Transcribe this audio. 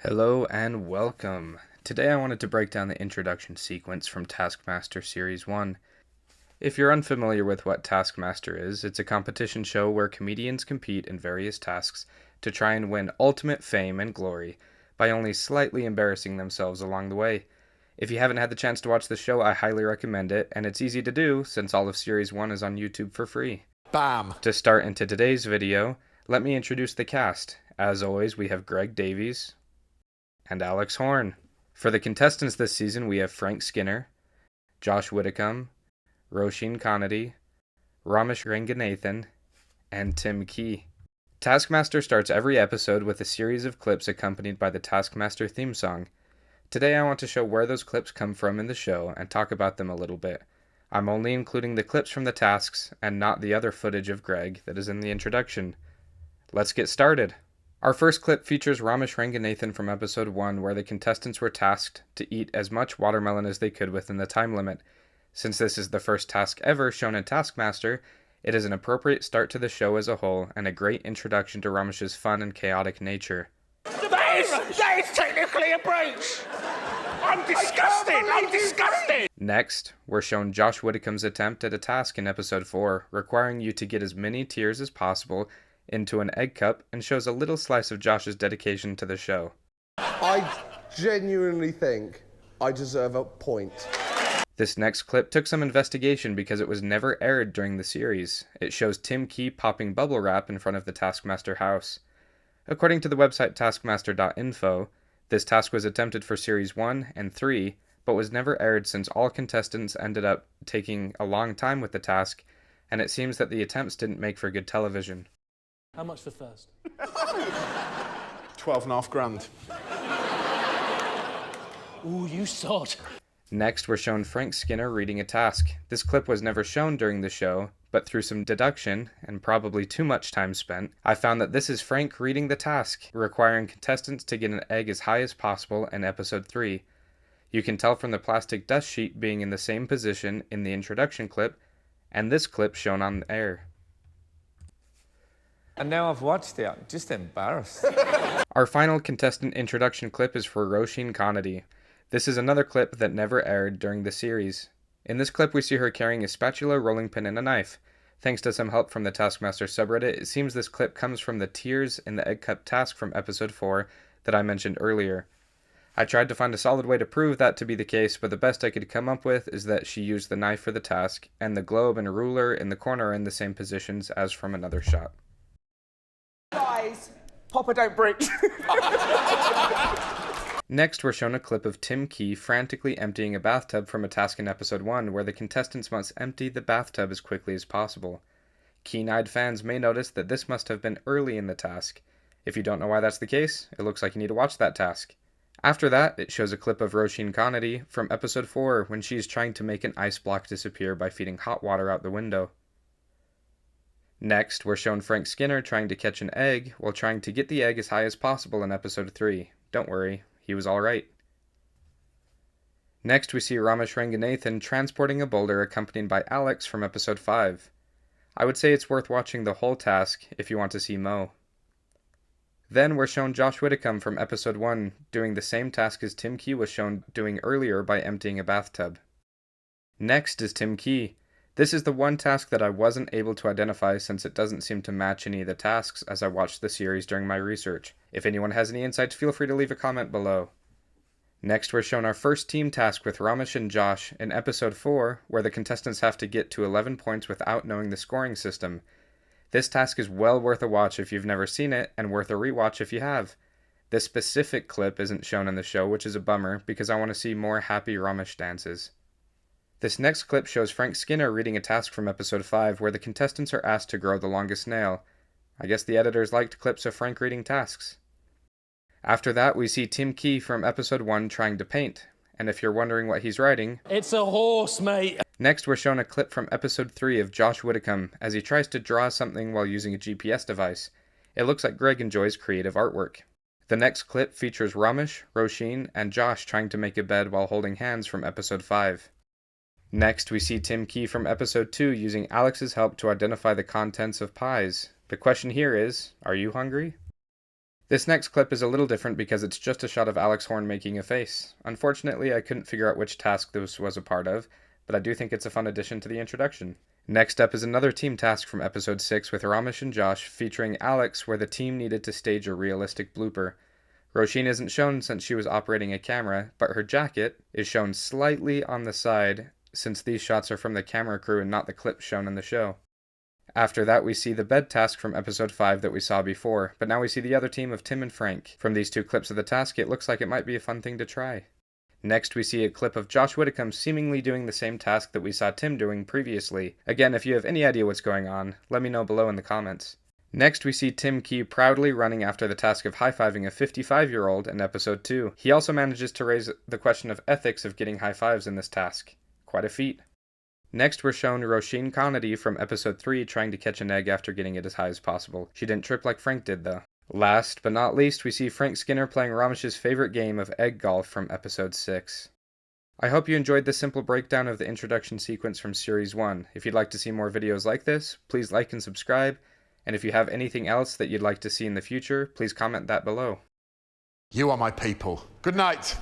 Hello and welcome. Today I wanted to break down the introduction sequence from Taskmaster Series 1. If you're unfamiliar with what Taskmaster is, it's a competition show where comedians compete in various tasks to try and win ultimate fame and glory by only slightly embarrassing themselves along the way. If you haven't had the chance to watch the show, I highly recommend it, and it's easy to do since all of Series 1 is on YouTube for free. Bam! To start into today's video, let me introduce the cast. As always, we have Greg Davies and Alex Horn. For the contestants this season, we have Frank Skinner, Josh Widdicombe, Roisin Connolly, Ramesh Ranganathan, and Tim Key. Taskmaster starts every episode with a series of clips accompanied by the Taskmaster theme song. Today I want to show where those clips come from in the show and talk about them a little bit. I'm only including the clips from the tasks and not the other footage of Greg that is in the introduction. Let's get started. Our first clip features Ramesh Ranganathan from episode 1, where the contestants were tasked to eat as much watermelon as they could within the time limit. Since this is the first task ever shown in Taskmaster, it is an appropriate start to the show as a whole and a great introduction to Ramesh's fun and chaotic nature. That is technically a breach! I'm disgusted! Next, we're shown Josh Widdicombe's attempt at a task in episode 4, requiring you to get as many tears as possible into an egg cup, and shows a little slice of Josh's dedication to the show. I genuinely think I deserve a point. This next clip took some investigation because it was never aired during the series. It shows Tim Key popping bubble wrap in front of the Taskmaster house. According to the website taskmaster.info, this task was attempted for Series 1 and 3, but was never aired since all contestants ended up taking a long time with the task, and it seems that the attempts didn't make for good television. How much for first? 12.5 grand. Ooh, you sod. Next, we're shown Frank Skinner reading a task. This clip was never shown during the show, but through some deduction, and probably too much time spent, I found that this is Frank reading the task, requiring contestants to get an egg as high as possible in episode 3. You can tell from the plastic dust sheet being in the same position in the introduction clip, and this clip shown on the air. And now I've watched it, I'm just embarrassed. Our final contestant introduction clip is for Roisin Connolly. This is another clip that never aired during the series. In this clip, we see her carrying a spatula, rolling pin, and a knife. Thanks to some help from the Taskmaster subreddit, it seems this clip comes from the tears in the egg cup task from episode 4 that I mentioned earlier. I tried to find a solid way to prove that to be the case, but the best I could come up with is that she used the knife for the task, and the globe and ruler in the corner are in the same positions as from another shot. Guys, Papa don't breach. Next, we're shown a clip of Tim Key frantically emptying a bathtub from a task in episode 1, where the contestants must empty the bathtub as quickly as possible. Keen-eyed fans may notice that this must have been early in the task. If you don't know why that's the case, it looks like you need to watch that task. After that, it shows a clip of Roisin Connolly from episode 4, when she's trying to make an ice block disappear by feeding hot water out the window. Next, we're shown Frank Skinner trying to catch an egg while trying to get the egg as high as possible in episode 3. Don't worry, he was alright. Next, we see Ramesh Ranganathan transporting a boulder accompanied by Alex from episode 5. I would say it's worth watching the whole task if you want to see Mo. Then we're shown Josh Widdicombe from episode 1 doing the same task as Tim Key was shown doing earlier by emptying a bathtub. Next is Tim Key. This is the one task that I wasn't able to identify since it doesn't seem to match any of the tasks as I watched the series during my research. If anyone has any insights, feel free to leave a comment below. Next, we're shown our first team task with Ramesh and Josh in episode 4, where the contestants have to get to 11 points without knowing the scoring system. This task is well worth a watch if you've never seen it, and worth a rewatch if you have. This specific clip isn't shown in the show, which is a bummer, because I want to see more happy Ramesh dances. This next clip shows Frank Skinner reading a task from episode 5 where the contestants are asked to grow the longest nail. I guess the editors liked clips of Frank reading tasks. After that, we see Tim Key from episode 1 trying to paint, and if you're wondering what he's writing, It's a horse, mate. Next, we're shown a clip from episode 3 of Josh Widdicombe as he tries to draw something while using a GPS device. It looks like Greg enjoys creative artwork. The next clip features Ramesh, Roisin, and Josh trying to make a bed while holding hands from episode 5. Next, we see Tim Key from episode 2 using Alex's help to identify the contents of pies. The question here is, are you hungry? This next clip is a little different because it's just a shot of Alex Horne making a face. Unfortunately, I couldn't figure out which task this was a part of, but I do think it's a fun addition to the introduction. Next up is another team task from episode 6 with Ramesh and Josh featuring Alex, where the team needed to stage a realistic blooper. Roisin isn't shown since she was operating a camera, but her jacket is shown slightly on the side since these shots are from the camera crew and not the clips shown in the show. After that, we see the bed task from episode 5 that we saw before, but now we see the other team of Tim and Frank. From these two clips of the task, it looks like it might be a fun thing to try. Next, we see a clip of Josh Widdicombe seemingly doing the same task that we saw Tim doing previously. Again, if you have any idea what's going on, let me know below in the comments. Next, we see Tim Key proudly running after the task of high-fiving a 55-year-old in episode 2. He also manages to raise the question of ethics of getting high fives in this task. Quite a feat. Next, we're shown Roisin Conady from episode 3 trying to catch an egg after getting it as high as possible. She didn't trip like Frank did, though. Last but not least, we see Frank Skinner playing Ramesh's favorite game of egg golf from episode 6. I hope you enjoyed this simple breakdown of the introduction sequence from Series 1. If you'd like to see more videos like this, please like and subscribe, and if you have anything else that you'd like to see in the future, please comment that below. You are my people. Good night.